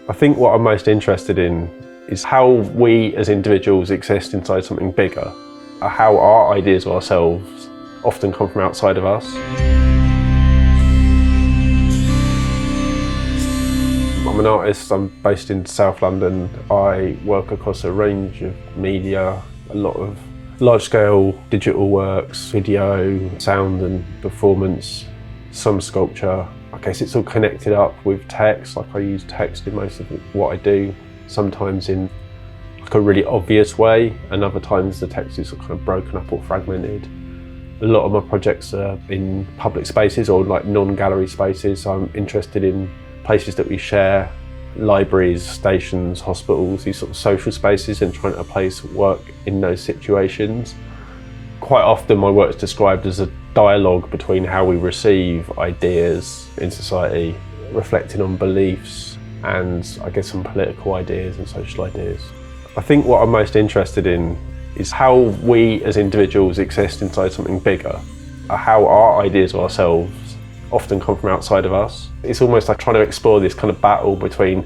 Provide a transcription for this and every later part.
I think what I'm most interested in is how we as individuals exist inside something bigger, how our ideas of ourselves often come from outside of us. I'm an artist, I'm based in South London. I work across a range of media, a lot of large-scale digital works, video, sound and performance, some sculpture. I guess it's all connected up with text, like I use text in most of what I do, sometimes in like a really obvious way, and other times the text is kind of broken up or fragmented. A lot of my projects are in public spaces or like non-gallery spaces, so I'm interested in places that we share, libraries, stations, hospitals, these sort of social spaces, and trying to place work in those situations. Quite often my work is described as a dialogue between how we receive ideas in society, reflecting on beliefs and I guess some political ideas and social ideas. I think what I'm most interested in is how we as individuals exist inside something bigger, how our ideas of ourselves often come from outside of us. It's almost like trying to explore this kind of battle between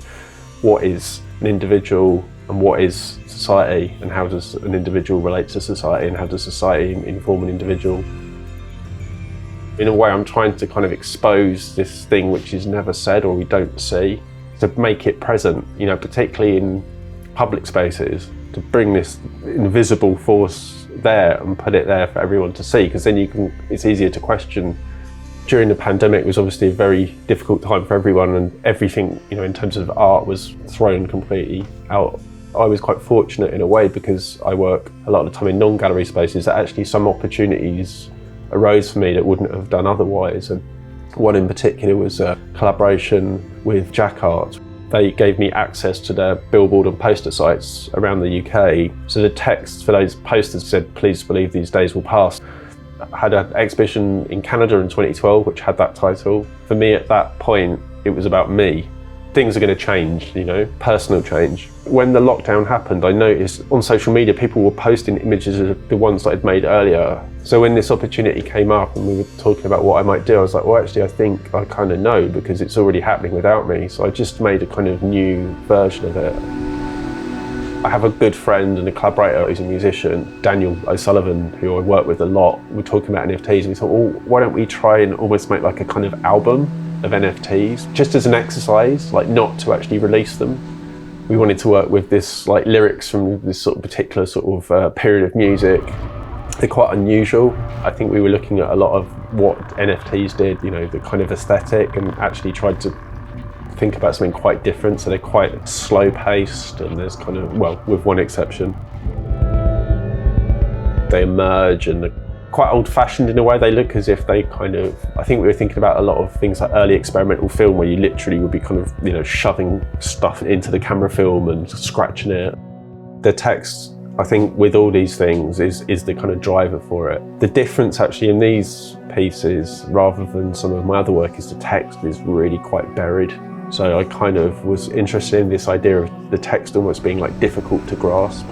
what is an individual and what is society, and how does an individual relate to society, and how does society inform an individual. In a way, I'm trying to kind of expose this thing which is never said or we don't see, to make it present, you know, particularly in public spaces, to bring this invisible force there and put it there for everyone to see, because then it's easier to question. During the pandemic, it was obviously a very difficult time for everyone, and everything, you know, in terms of art was thrown completely out. I was quite fortunate in a way because I work a lot of the time in non-gallery spaces, that actually some opportunities arose for me that wouldn't have done otherwise. And one in particular was a collaboration with Jack Art. They gave me access to their billboard and poster sites around the UK. So the text for those posters said, "Please believe these days will pass." I had an exhibition in Canada in 2012 which had that title. For me at that point, it was about me. Things are going to change, you know, personal change. When the lockdown happened, I noticed on social media people were posting images of the ones that I'd made earlier. So when this opportunity came up and we were talking about what I might do, I was like, well, actually, I think I kind of know, because it's already happening without me. So I just made a kind of new version of it. I have a good friend and a collaborator who's a musician, Daniel O'Sullivan, who I work with a lot. We're talking about NFTs and we thought, well, why don't we try and almost make like a kind of album of NFTs, just as an exercise, like not to actually release them. We wanted to work with this like lyrics from this sort of particular sort of period of music. They're quite unusual. I think we were looking at a lot of what NFTs did, you know, the kind of aesthetic, and actually tried to think about something quite different. So they're quite slow paced, and there's kind of, well, with one exception, they emerge and they're quite old fashioned in a way. They look as if they kind of, I think we were thinking about a lot of things like early experimental film, where you literally would be kind of, you know, shoving stuff into the camera film and scratching it. The text, I think with all these things is the kind of driver for it. The difference actually in these pieces, rather than some of my other work, is the text is really quite buried. So I kind of was interested in this idea of the text almost being like difficult to grasp.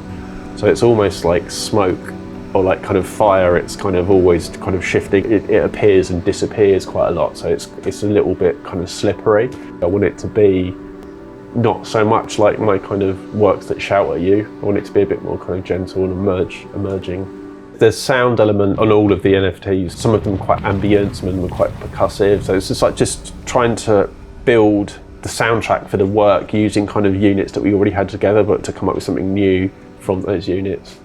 So it's almost like smoke or like kind of fire. It's kind of always kind of shifting. It appears and disappears quite a lot. So it's a little bit kind of slippery. I want it to be not so much like my kind of works that shout at you. I want it to be a bit more kind of gentle and emerging. There's sound element on all of the NFTs. Some of them are quite ambient, some of them are quite percussive. So it's just like just trying to build the soundtrack for the work using kind of units that we already had together, but to come up with something new from those units.